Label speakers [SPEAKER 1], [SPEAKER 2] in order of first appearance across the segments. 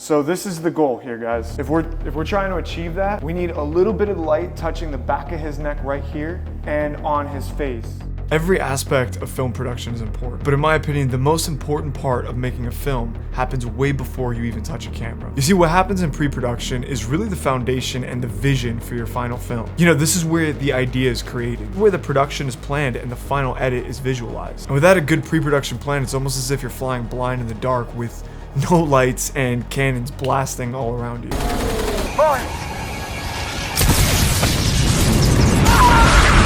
[SPEAKER 1] So this is the goal here, guys. If we're trying to achieve that, we need a little bit of light touching the back of his neck right here and on his face.
[SPEAKER 2] Every aspect of film production is important, but in my opinion, the most important part of making a film happens way before you even touch a camera. You see, what happens in pre-production is really the foundation and the vision for your final film. You know, this is where the idea is created, where the production is planned and the final edit is visualized. And without a good pre-production plan, it's almost as if you're flying blind in the dark with no lights and cannons blasting all around you.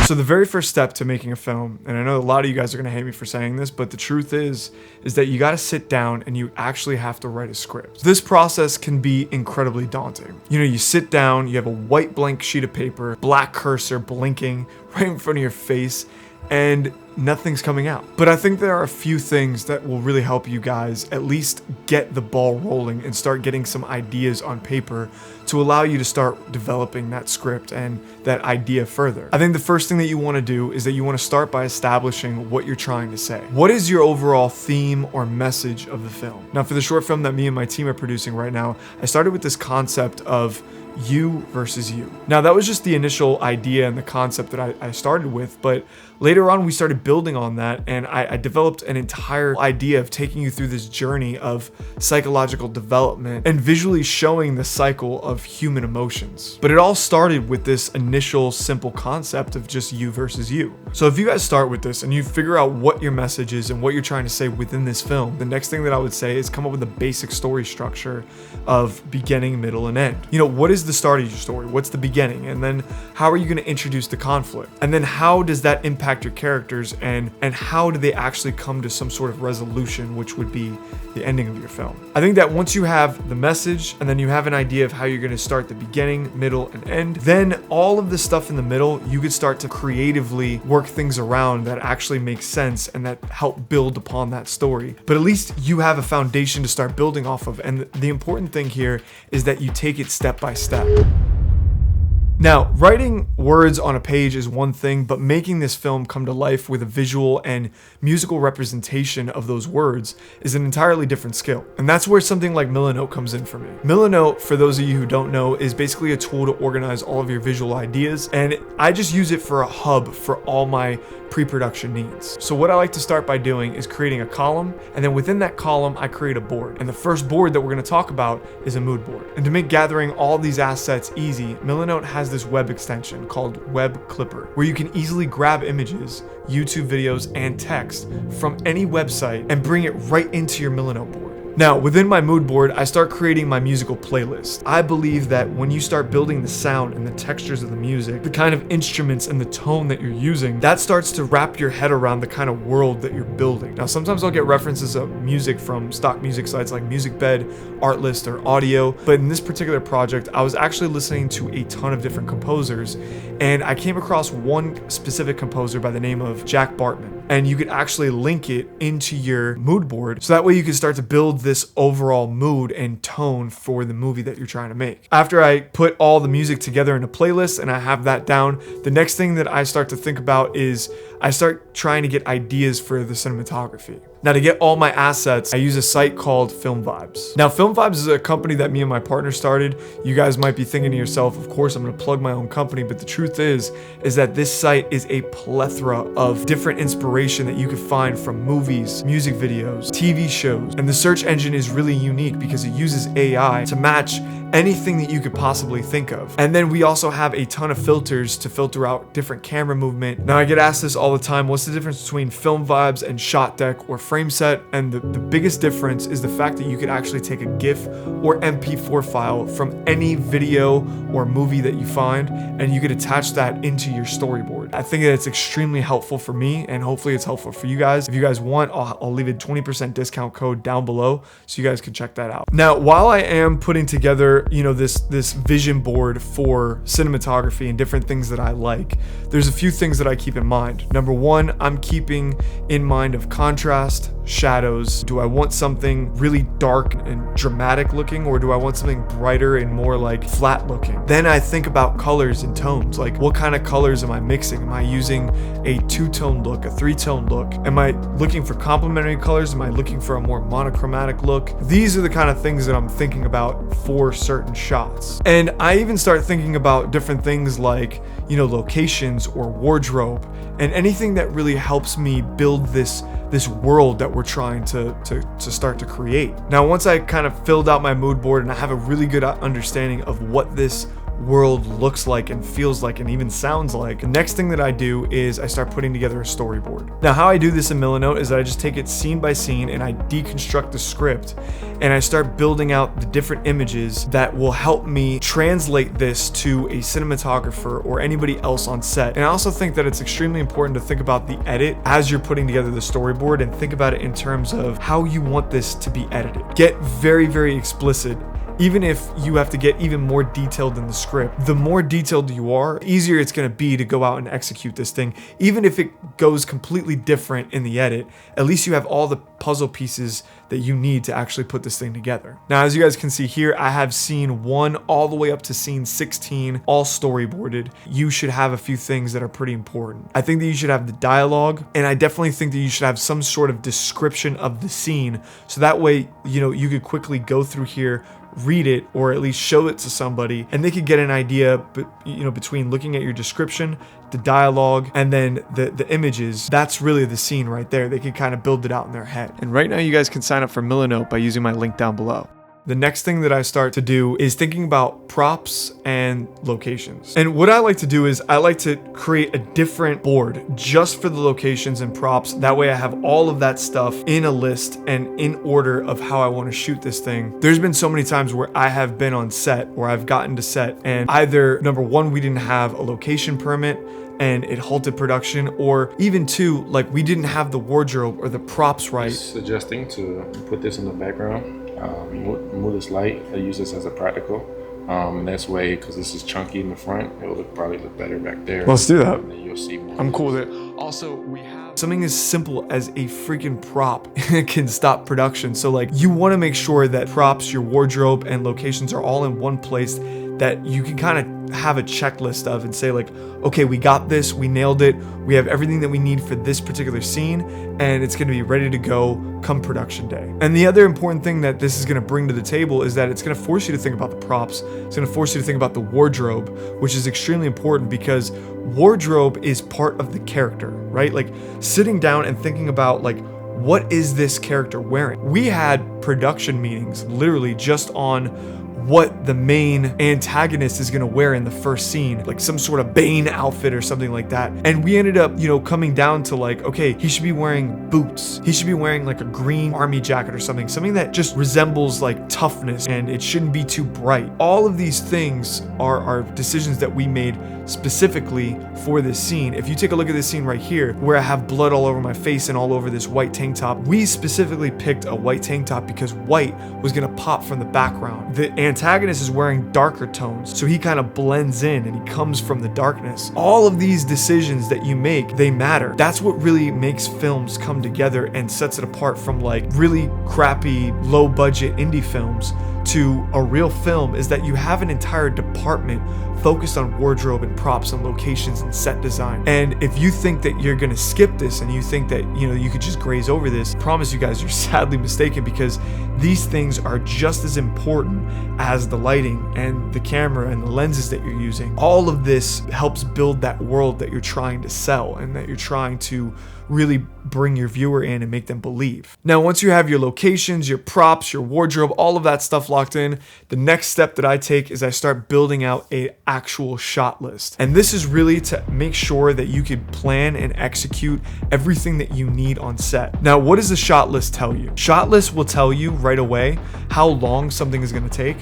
[SPEAKER 2] So the very first step to making a film, and I know a lot of you guys are gonna hate me for saying this, but the truth is that you gotta sit down and you actually have to write a script. This process can be incredibly daunting. You know, you sit down, you have a white blank sheet of paper, black cursor blinking right in front of your face, and nothing's coming out. But I think there are a few things that will really help you guys at least get the ball rolling and start getting some ideas on paper to allow you to start developing that script and that idea further. I think the first thing that you want to do is that you want to start by establishing what you're trying to say. What is your overall theme or message of the film? Now, for the short film that me and my team are producing right now, I started with this concept of you versus you. Now, that was just the initial idea and the concept that I started with, but later on we started building on that, and I developed an entire idea of taking you through this journey of psychological development and visually showing the cycle of human emotions. But it all started with this initial simple concept of just you versus you. So if you guys start with this and you figure out what your message is and what you're trying to say within this film, the next thing that I would say is come up with a basic story structure of beginning, middle, and end. You know, what is the start of your story? What's the beginning? And then how are you going to introduce the conflict? And then how does that impact your characters, and how do they actually come to some sort of resolution, which would be the ending of your film? I think that once you have the message and then you have an idea of how you're going to start the beginning, middle, and end, then all of the stuff in the middle, you could start to creatively work things around that actually make sense and that help build upon that story. But at least you have a foundation to start building off of. And the important thing here is that you take it step by step. Now, writing words on a page is one thing, but making this film come to life with a visual and musical representation of those words is an entirely different skill. And that's where something like Milanote comes in for me. Milanote, for those of you who don't know, is basically a tool to organize all of your visual ideas, and I just use it for a hub for all my pre-production needs. So what I like to start by doing is creating a column, and then within that column I create a board. And the first board that we're going to talk about is a mood board. And to make gathering all these assets easy, Milanote has this web extension called Web Clipper, where you can easily grab images, YouTube videos, and text from any website and bring it right into your Milanote board. Now, within my mood board, I start creating my musical playlist. I believe that when you start building the sound and the textures of the music, the kind of instruments and the tone that you're using, that starts to wrap your head around the kind of world that you're building. Now, sometimes I'll get references of music from stock music sites like MusicBed, Artlist, or Audio, but in this particular project, I was actually listening to a ton of different composers, and I came across one specific composer by the name of Jack Bartman. And you could actually link it into your mood board, so that way you can start to build this overall mood and tone for the movie that you're trying to make. After I put all the music together in a playlist and I have that down, the next thing that I start to think about is I start trying to get ideas for the cinematography. Now, to get all my assets, I use a site called Film Vibes. Now, Film Vibes is a company that me and my partner started. You guys might be thinking to yourself, of course, I'm gonna plug my own company, but the truth is that this site is a plethora of different inspiration that you can find from movies, music videos, TV shows. And the search engine is really unique because it uses AI to match anything that you could possibly think of. And then we also have a ton of filters to filter out different camera movement. Now, I get asked this all the time, what's the difference between Film Vibes and Shot Deck or Frame Set? And the biggest difference is the fact that you could actually take a GIF or MP4 file from any video or movie that you find, and you could attach that into your storyboard. I think that it's extremely helpful for me, and hopefully it's helpful for you guys. If you guys want, I'll leave a 20% discount code down below so you guys can check that out. Now, while I am putting together, you know, this vision board for cinematography and different things that I like, there's a few things that I keep in mind. Number one, I'm keeping in mind of contrast, shadows? Do I want something really dark and dramatic looking, or do I want something brighter and more like flat looking? Then I think about colors and tones. Like, what kind of colors am I mixing? Am I using a two-tone look, a three-tone look? Am I looking for complementary colors? Am I looking for a more monochromatic look? These are the kind of things that I'm thinking about for certain shots. And I even start thinking about different things like, locations or wardrobe, and anything that really helps me build this world that we're trying to start to create. Now, once I kind of filled out my mood board and I have a really good understanding of what this world looks like and feels like and even sounds like, the next thing that I do is I start putting together a storyboard. Now, how I do this in Milanote is that I just take it scene by scene and I deconstruct the script and I start building out the different images that will help me translate this to a cinematographer or anybody else on set. And I also think that it's extremely important to think about the edit as you're putting together the storyboard, and think about it in terms of how you want this to be edited. Get very, very explicit. Even if you have to get even more detailed in the script, the more detailed you are, the easier it's going to be to go out and execute this thing. Even if it goes completely different in the edit, at least you have all the puzzle pieces that you need to actually put this thing together. Now, as you guys can see here, I have scene 1 all the way up to scene 16, all storyboarded. You should have a few things that are pretty important. I think that you should have the dialogue, and I definitely think that you should have some sort of description of the scene, so that way, you could quickly go through here, read it, or at least show it to somebody, and they could get an idea, between looking at your description, the dialogue, and then the images. That's really the scene right there. They could kind of build it out in their head. And right now you guys can sign up for Milanote by using my link down below. The next thing that I start to do is thinking about props and locations. And what I like to do is I like to create a different board just for the locations and props. That way I have all of that stuff in a list and in order of how I want to shoot this thing. There's been so many times where I have been on set, or I've gotten to set, and either number one, we didn't have a location permit and it halted production, or even 2, like we didn't have the wardrobe or the props right.
[SPEAKER 3] Suggesting to put this in the background. Move this light. I use this as a practical. And that's way, because this is chunky in the front, it will probably look better back there.
[SPEAKER 2] Let's do that.
[SPEAKER 3] And then you'll see more.
[SPEAKER 2] I'm cool with it. Also, we have something as simple as a freaking prop can stop production. So like, you want to make sure that props, your wardrobe, and locations are all in one place that you can kind of have a checklist of and say like, okay, we got this, we nailed it, we have everything that we need for this particular scene, and it's going to be ready to go come production day. And the other important thing that this is going to bring to the table is that it's going to force you to think about the props. It's going to force you to think about the wardrobe, which is extremely important because wardrobe is part of the character, right? Like sitting down and thinking about like, what is this character wearing? We had production meetings literally just on what the main antagonist is going to wear in the first scene, like some sort of Bane outfit or something like that. And we ended up, coming down to like, okay, he should be wearing boots. He should be wearing like a green army jacket or something that just resembles like toughness, and it shouldn't be too bright. All of these things are decisions that we made specifically for this scene. If you take a look at this scene right here, where I have blood all over my face and all over this white tank top, we specifically picked a white tank top because white was going to pop from the background. The antagonist is wearing darker tones, so he kind of blends in and he comes from the darkness. All of these decisions that you make, they matter. That's what really makes films come together and sets it apart from like really crappy, low budget indie films to a real film, is that you have an entire department focused on wardrobe and props and locations and set design. And if you think that you're gonna skip this and you think that you could just graze over this, I promise you guys, you're sadly mistaken, because these things are just as important as the lighting and the camera and the lenses that you're using. All of this helps build that world that you're trying to sell and that you're trying to really bring your viewer in and make them believe. Now, once you have your locations, your props, your wardrobe, all of that stuff locked in, the next step that I take is I start building out an actual shot list. And this is really to make sure that you could plan and execute everything that you need on set. Now, what does the shot list tell you? Shot list will tell you right away how long something is going to take,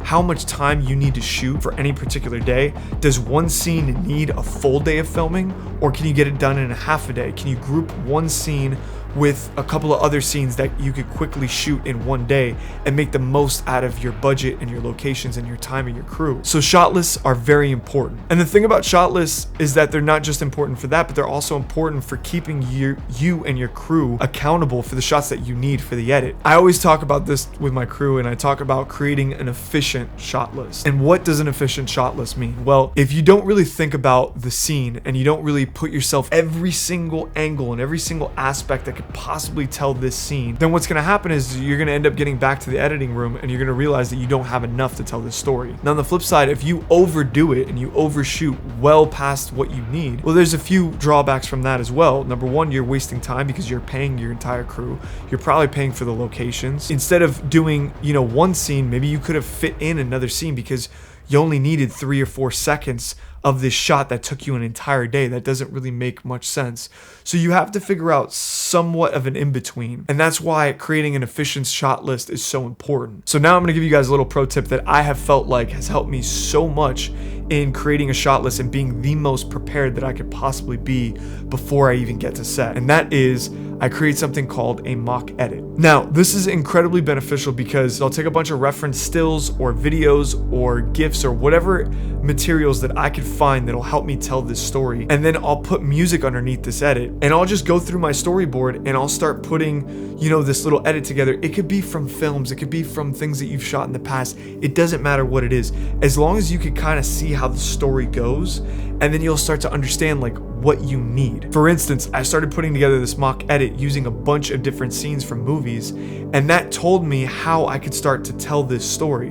[SPEAKER 2] how much time you need to shoot for any particular day. Does one scene need a full day of filming, or can you get it done in a half a day? Can you group one scene with a couple of other scenes that you could quickly shoot in one day and make the most out of your budget and your locations and your time and your crew. So shot lists are very important. And the thing about shot lists is that they're not just important for that, but they're also important for keeping you and your crew accountable for the shots that you need for the edit. I always talk about this with my crew, and I talk about creating an efficient shot list. And what does an efficient shot list mean? Well, if you don't really think about the scene and you don't really put yourself every single angle and every single aspect that could possibly tell this scene, then what's going to happen is you're going to end up getting back to the editing room and you're going to realize that you don't have enough to tell this story. Now on the flip side, if you overdo it and you overshoot well past what you need, well, there's a few drawbacks from that as well. Number one, you're wasting time because you're paying your entire crew. You're probably paying for the locations. Instead of doing, one scene, maybe you could have fit in another scene because you only needed 3 or 4 seconds of this shot that took you an entire day. That doesn't really make much sense. So you have to figure out somewhat of an in-between. And that's why creating an efficient shot list is so important. So now I'm gonna give you guys a little pro tip that I have felt like has helped me so much in creating a shot list and being the most prepared that I could possibly be before I even get to set. And that is, I create something called a mock edit. Now, this is incredibly beneficial because I'll take a bunch of reference stills or videos or GIFs or whatever materials that I could find that'll help me tell this story. And then I'll put music underneath this edit and I'll just go through my storyboard and I'll start putting, this little edit together. It could be from films, it could be from things that you've shot in the past. It doesn't matter what it is. As long as you can kind of see how the story goes, and then you'll start to understand what you need. For instance, I started putting together this mock edit using a bunch of different scenes from movies, and that told me how I could start to tell this story.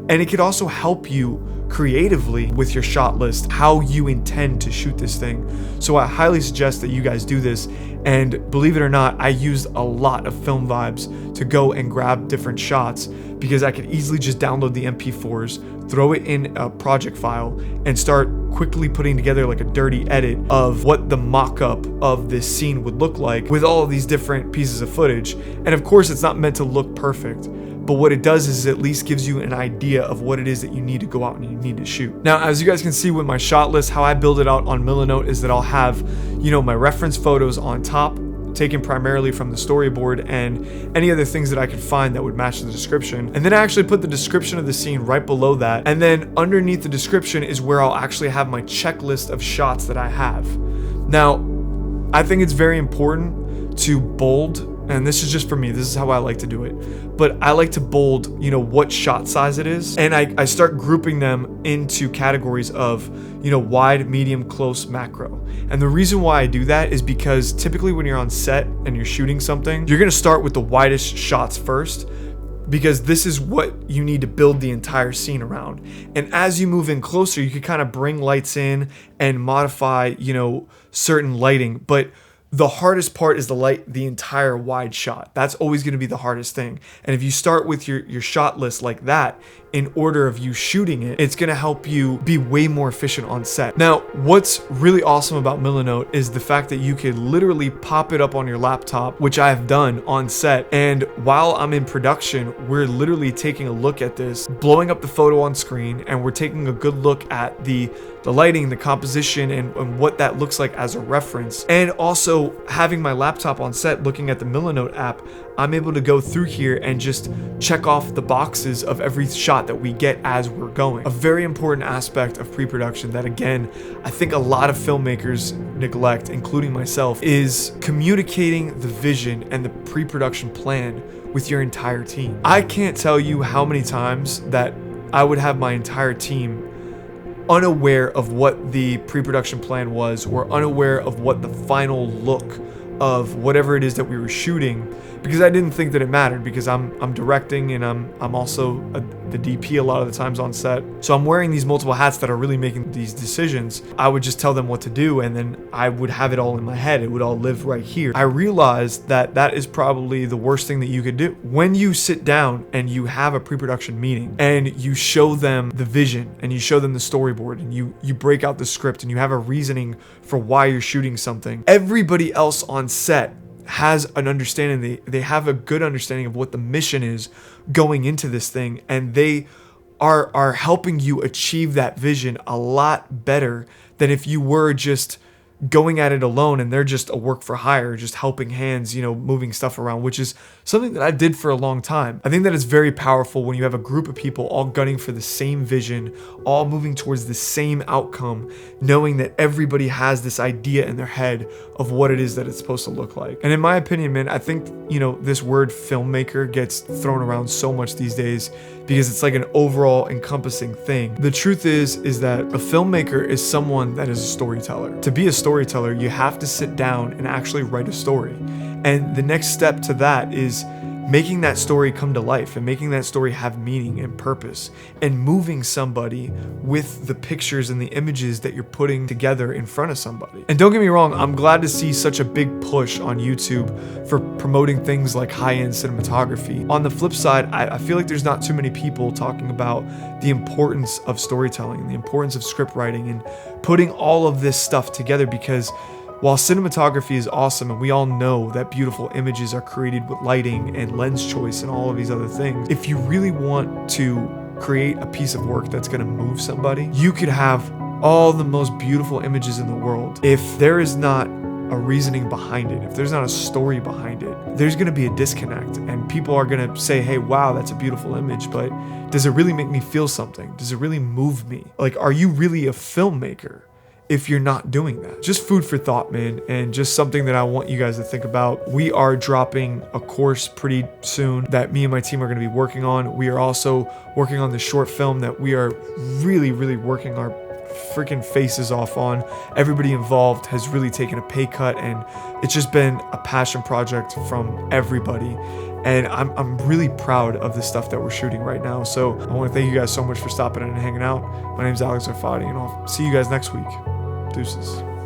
[SPEAKER 2] And it could also help you creatively with your shot list, how you intend to shoot this thing. So I highly suggest that you guys do this. And believe it or not, I used a lot of Film Vibes to go and grab different shots because I could easily just download the MP4s, throw it in a project file, and start quickly putting together a dirty edit of what the mock-up of this scene would look like with all of these different pieces of footage. And of course, it's not meant to look perfect, but what it does is at least gives you an idea of what it is that you need to go out and you need to shoot. Now, as you guys can see with my shot list, how I build it out on Milanote is that I'll have, my reference photos on top, taken primarily from the storyboard, and any other things that I could find that would match the description. And then I actually put the description of the scene right below that. And then underneath the description is where I'll actually have my checklist of shots that I have. Now, I think it's very important to bold, and this is just for me, this is how I like to do it, but I like to bold, what shot size it is. And I start grouping them into categories of, wide, medium, close, macro. And the reason why I do that is because typically when you're on set and you're shooting something, you're gonna start with the widest shots first, because this is what you need to build the entire scene around. And as you move in closer, you can kind of bring lights in and modify, certain lighting, but the hardest part is the entire wide shot. That's always going to be the hardest thing. And if you start with your shot list like that, in order of you shooting it, it's going to help you be way more efficient on set. Now, what's really awesome about Milanote is the fact that you can literally pop it up on your laptop, which I have done on set. And while I'm in production, we're literally taking a look at this, blowing up the photo on screen, and we're taking a good look at the lighting, the composition, and what that looks like as a reference. And also having my laptop on set looking at the Milanote app, I'm able to go through here and just check off the boxes of every shot that we get as we're going. A very important aspect of pre-production that, again, I think a lot of filmmakers neglect, including myself, is communicating the vision and the pre-production plan with your entire team. I can't tell you how many times that I would have my entire team unaware of what the pre-production plan was, or unaware of what the final look of whatever it is that we were shooting, because I didn't think that it mattered, because I'm directing and I'm also the DP a lot of the times on set. So I'm wearing these multiple hats that are really making these decisions. I would just tell them what to do, and then I would have it all in my head. It would all live right here. I realized that that is probably the worst thing that you could do. When you sit down and you have a pre-production meeting and you show them the vision and you show them the storyboard and you break out the script and you have a reasoning for why you're shooting something, everybody else on set has an understanding. They have a good understanding of what the mission is going into this thing, and they are helping you achieve that vision a lot better than if you were just going at it alone and they're just a work for hire, just helping hands, moving stuff around, which is something that I did for a long time. I think that it's very powerful when you have a group of people all gunning for the same vision, all moving towards the same outcome, knowing that everybody has this idea in their head of what it is that it's supposed to look like. And in my opinion, man, I think, this word filmmaker gets thrown around so much these days because it's like an overall encompassing thing. The truth is that a filmmaker is someone that is a storyteller. To be a storyteller, you have to sit down and actually write a story. And the next step to that is making that story come to life and making that story have meaning and purpose and moving somebody with the pictures and the images that you're putting together in front of somebody. And don't get me wrong, I'm glad to see such a big push on YouTube for promoting things like high-end cinematography. On the flip side, I feel like there's not too many people talking about the importance of storytelling and the importance of script writing and putting all of this stuff together, because while cinematography is awesome and we all know that beautiful images are created with lighting and lens choice and all of these other things, if you really want to create a piece of work that's going to move somebody, you could have all the most beautiful images in the world. If there is not a reasoning behind it, if there's not a story behind it, there's going to be a disconnect and people are going to say, hey, wow, that's a beautiful image, but does it really make me feel something? Does it really move me? Like, are you really a filmmaker if you're not doing that? Just food for thought, man, and just something that I want you guys to think about. We are dropping a course pretty soon that me and my team are going to be working on. We are also working on the short film that we are really, really working our freaking faces off on. Everybody involved has really taken a pay cut, and it's just been a passion project from everybody. And I'm really proud of the stuff that we're shooting right now. So I want to thank you guys so much for stopping in and hanging out. My name's Alex Zarfati, and I'll see you guys next week. Deuces.